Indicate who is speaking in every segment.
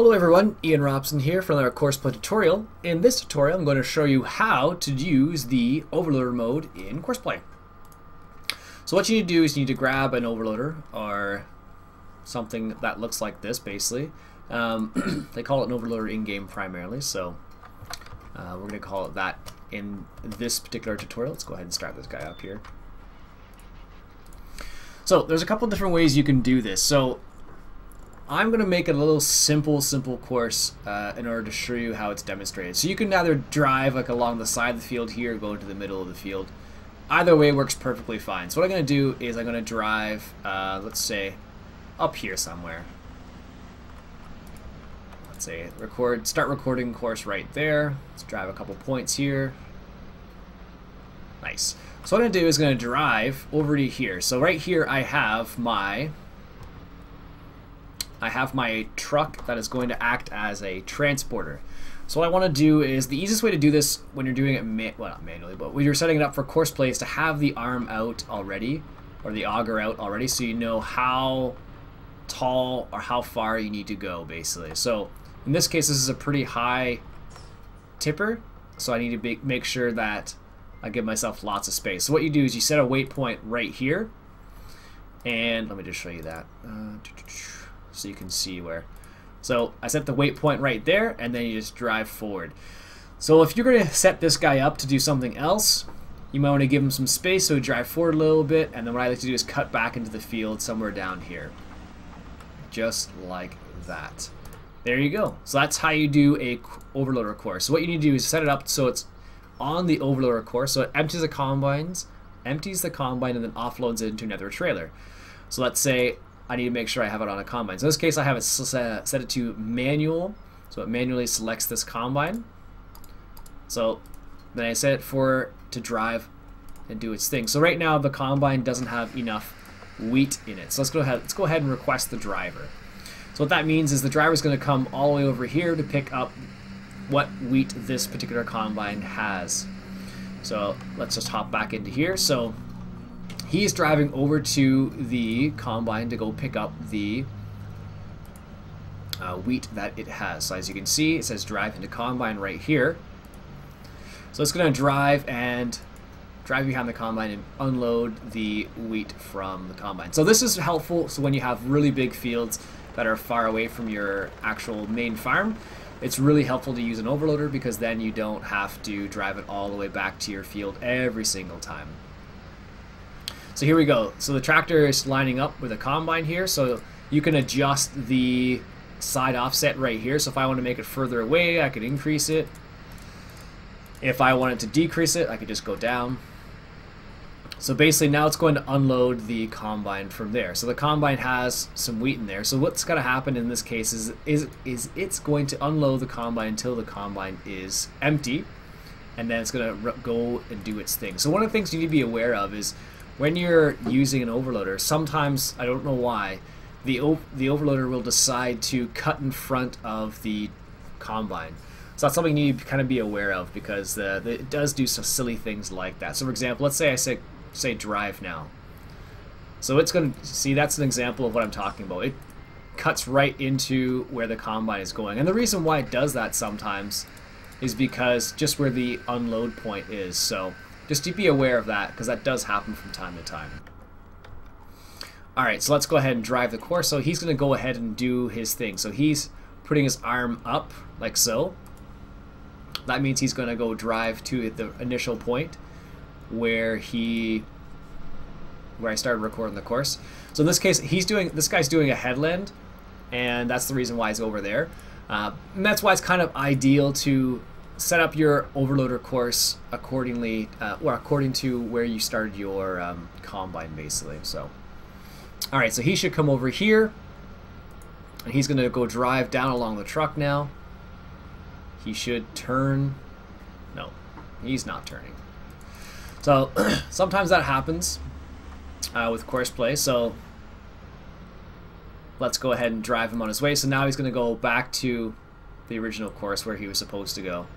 Speaker 1: Hello everyone, Iain Robson here from our Courseplay tutorial. In this tutorial I'm going to show you how to use the overloader mode in Courseplay. So what you need to do is you need to grab an overloader or something that looks like this basically. They call it an overloader in-game primarily, so we're going to call it that in this particular tutorial. Let's go ahead and start this guy up here. So there's a couple different ways you can do this. So I'm going to make it a little simple course in order to show you how it's demonstrated. So you can either drive like along the side of the field here, go into the middle of the field. Either way works perfectly fine. So what I'm going to do is I'm going to drive, let's say, up here somewhere. Let's say start recording course right there. Let's drive a couple points here. Nice. So what I'm going to do is going to drive over to here. So right here I have my truck that is going to act as a transporter. So what I want to do is, the easiest way to do this when you're doing it, well, not manually, but when you're setting it up for Courseplay, is to have the arm out already, or the auger out already, so you know how tall or how far you need to go, basically. So in this case, this is a pretty high tipper, so I need to make sure that I give myself lots of space. So what you do is you set a waypoint right here, and let me just show you that. So you can see where. So I set the waypoint right there, and then you just drive forward. So if you're going to set this guy up to do something else, you might want to give him some space, so drive forward a little bit, and then what I like to do is cut back into the field somewhere down here. Just like that. There you go. So that's how you do a overloader course. So what you need to do is set it up so it's on the overloader course, so it empties the combine, and then offloads it into another trailer. So let's say I need to make sure I have it on a combine. So in this case, I have it set it to manual, so it manually selects this combine. So then I set it to drive and do its thing. So right now the combine doesn't have enough wheat in it. So let's go ahead and request the driver. So what that means is the driver is going to come all the way over here to pick up what wheat this particular combine has. So let's just hop back into here. So he's driving over to the combine to go pick up the wheat that it has. So as you can see, it says drive into combine right here. So it's going to drive behind the combine and unload the wheat from the combine. So this is helpful so when you have really big fields that are far away from your actual main farm. It's really helpful to use an overloader because then you don't have to drive it all the way back to your field every single time. So here we go. So the tractor is lining up with a combine here, so you can adjust the side offset right here. So if I want to make it further away, I could increase it. If I wanted to decrease it, I could just go down. So basically now it's going to unload the combine from there. So the combine has some wheat in there. So what's going to happen in this case is it's going to unload the combine until the combine is empty, and then it's going to go and do its thing. So one of the things you need to be aware of is when you're using an overloader, sometimes, I don't know why, the overloader will decide to cut in front of the combine. So that's something you need to kind of be aware of because it does do some silly things like that. So for example, let's say I say drive now. So it's going to, see, that's an example of what I'm talking about. It cuts right into where the combine is going. And the reason why it does that sometimes is because just where the unload point is. So just to be aware of that, because that does happen from time to time. Alright, so let's go ahead and drive the course. So he's going to go ahead and do his thing. So he's putting his arm up, like so. That means he's going to go drive to the initial point where I started recording the course. So in this case, this guy's doing a headland, and that's the reason why he's over there. And that's why it's kind of ideal to set up your overloader course accordingly, or according to where you started your combine, basically. So, all right, so he should come over here, and he's going to go drive down along the truck now. He should turn. No, he's not turning. So sometimes that happens with Courseplay. So let's go ahead and drive him on his way. So now he's going to go back to the original course where he was supposed to go.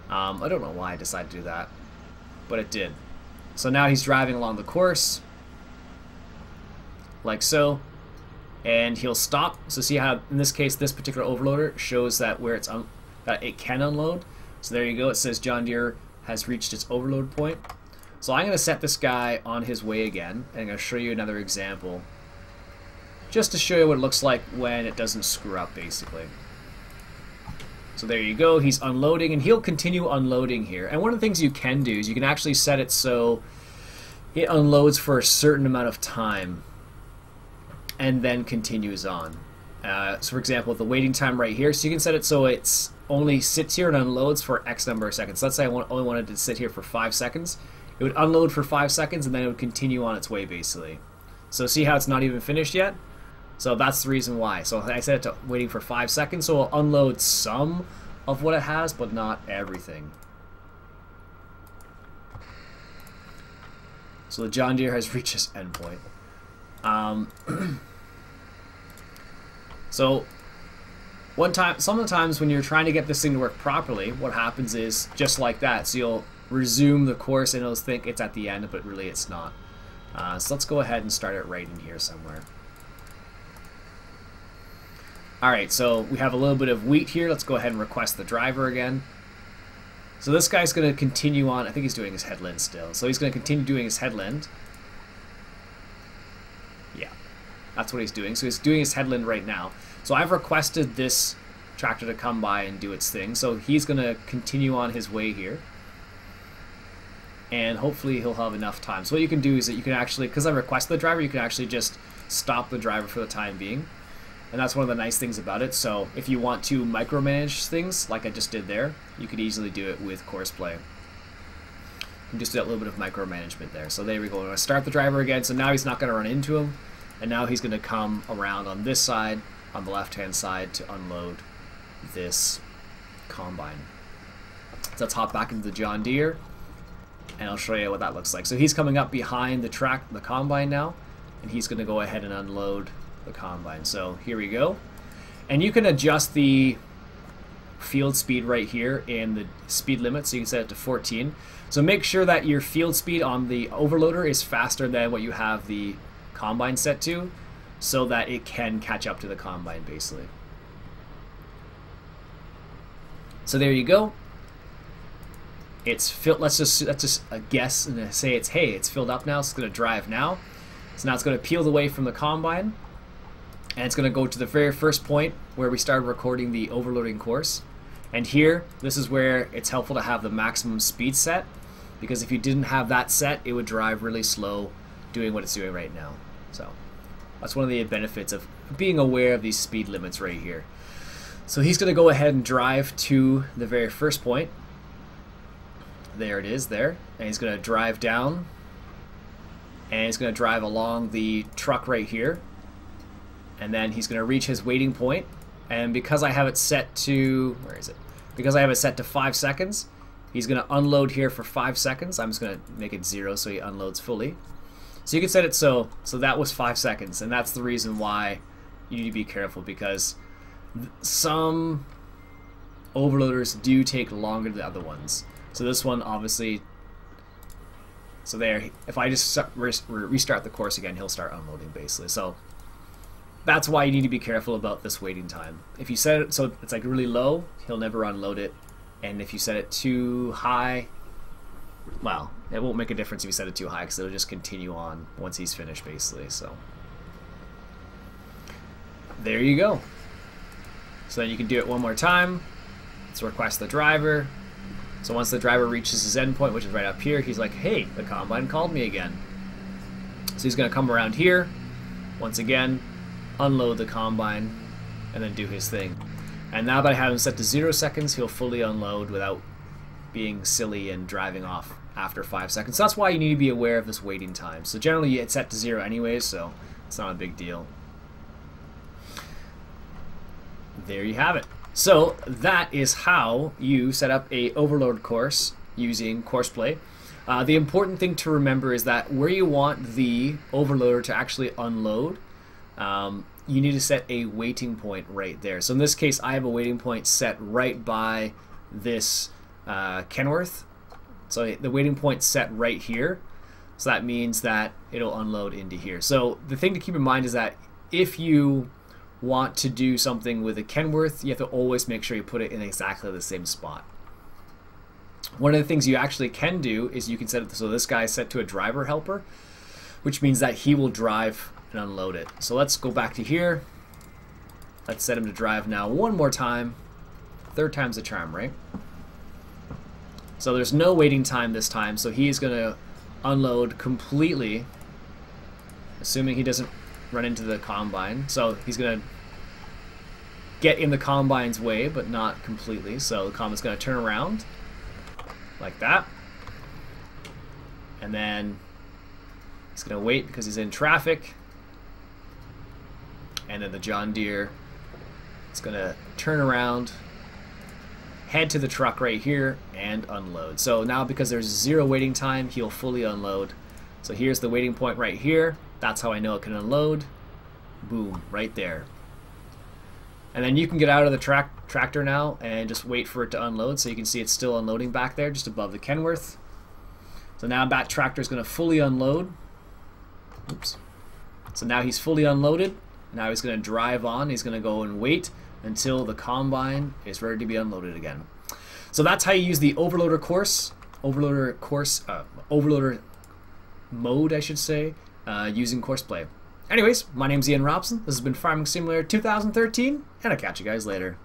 Speaker 1: I don't know why I decided to do that, but it did. So now he's driving along the course, like so. and he'll stop. So see how in this case this particular overloader shows that where it's that it can unload. So there you go. It says John Deere has reached its overload point. So I'm going to set this guy on his way again, and I'm going to show you another example just to show you what it looks like when it doesn't screw up, basically. So there you go, he's unloading, and he'll continue unloading here. And one of the things you can do is you can actually set it so it unloads for a certain amount of time and then continues on. So for example, the waiting time right here, so you can set it so it's only sits here and unloads for X number of seconds. Let's say I only wanted to sit here for 5 seconds. It would unload for 5 seconds and then it would continue on its way, basically. So see how it's not even finished yet? So that's the reason why. So I set it to waiting for 5 seconds, so it'll unload some of what it has, but not everything. So the John Deere has reached its endpoint. So some of the times when you're trying to get this thing to work properly, what happens is just like that. So you'll resume the course and it'll think it's at the end, but really it's not. So let's go ahead and start it right in here somewhere. Alright, so we have a little bit of wheat here. Let's go ahead and request the driver again. So this guy's going to continue on. I think he's doing his headland still. So he's going to continue doing his headland. Yeah, that's what he's doing. So he's doing his headland right now. So I've requested this tractor to come by and do its thing. So he's going to continue on his way here. And hopefully he'll have enough time. So what you can do is that you can actually, because I requested the driver, you can actually just stop the driver for the time being. And that's one of the nice things about it. So if you want to micromanage things, like I just did there, you could easily do it with Courseplay. And just do that little bit of micromanagement there. So there we go. We're going to start the driver again. So now he's not going to run into him. And now he's going to come around on this side, on the left-hand side, to unload this combine. So let's hop back into the John Deere, and I'll show you what that looks like. So he's coming up behind the combine now, and he's going to go ahead and unload the combine. So here we go, and you can adjust the field speed right here in the speed limit, so you can set it to 14. So make sure that your field speed on the overloader is faster than what you have the combine set to, so that it can catch up to the combine, basically. So there you go. It's filled. Let's just guess and say it's filled up now. So it's going to drive now. So now it's going to peel away from the combine. And it's going to go to the very first point where we started recording the overloading course. And here, this is where it's helpful to have the maximum speed set, because if you didn't have that set, it would drive really slow doing what it's doing right now. So that's one of the benefits of being aware of these speed limits right here. So he's going to go ahead and drive to the very first point. There it is there. And he's going to drive down. And he's going to drive along the truck right here. And then he's going to reach his waiting point. And because I have it set to, where is it? Because I have it set to 5 seconds, he's going to unload here for 5 seconds. I'm just going to make it 0 so he unloads fully. So you can set it so that was 5 seconds. And that's the reason why you need to be careful, because some overloaders do take longer than the other ones. So this one obviously, so there, if I just restart the course again, he'll start unloading basically. So that's why you need to be careful about this waiting time. If you set it so it's like really low, he'll never unload it. And if you set it too high, well, it won't make a difference if you set it too high, because it'll just continue on once he's finished basically. So there you go. So then you can do it one more time. Let's request the driver. So once the driver reaches his endpoint, which is right up here, he's like, hey, the combine called me again. So he's going to come around here, once again, unload the combine, and then do his thing. And now that I have him set to 0 seconds, he'll fully unload without being silly and driving off after 5 seconds. So that's why you need to be aware of this waiting time. So generally it's set to 0 anyways, so it's not a big deal. There you have it. So that is how you set up a overload course using Courseplay. The important thing to remember is that where you want the overloader to actually unload, you need to set a waiting point right there. So in this case, I have a waiting point set right by this Kenworth. So the waiting point's set right here. So that means that it'll unload into here. So the thing to keep in mind is that if you want to do something with a Kenworth, you have to always make sure you put it in exactly the same spot. One of the things you actually can do is you can set it so this guy is set to a driver helper, which means that he will drive and unload it. So let's go back to here. Let's set him to drive now one more time. Third time's the charm, right? So there's no waiting time this time, so he's going to unload completely, assuming he doesn't run into the combine. So he's going to get in the combine's way, but not completely. So the combine's going to turn around like that. And then he's going to wait because he's in traffic. And then the John Deere is going to turn around, head to the truck right here, and unload. So now because there's 0 waiting time, he'll fully unload. So here's the waiting point right here. That's how I know it can unload. Boom, right there. And then you can get out of the tractor now and just wait for it to unload. So you can see it's still unloading back there just above the Kenworth. So now that tractor is going to fully unload. Oops. So now he's fully unloaded. Now he's going to drive on. He's going to go and wait until the combine is ready to be unloaded again. So that's how you use the overloader mode, I should say, using Courseplay. Anyways, my name's Iain Robson. This has been Farming Simulator 2013, and I'll catch you guys later.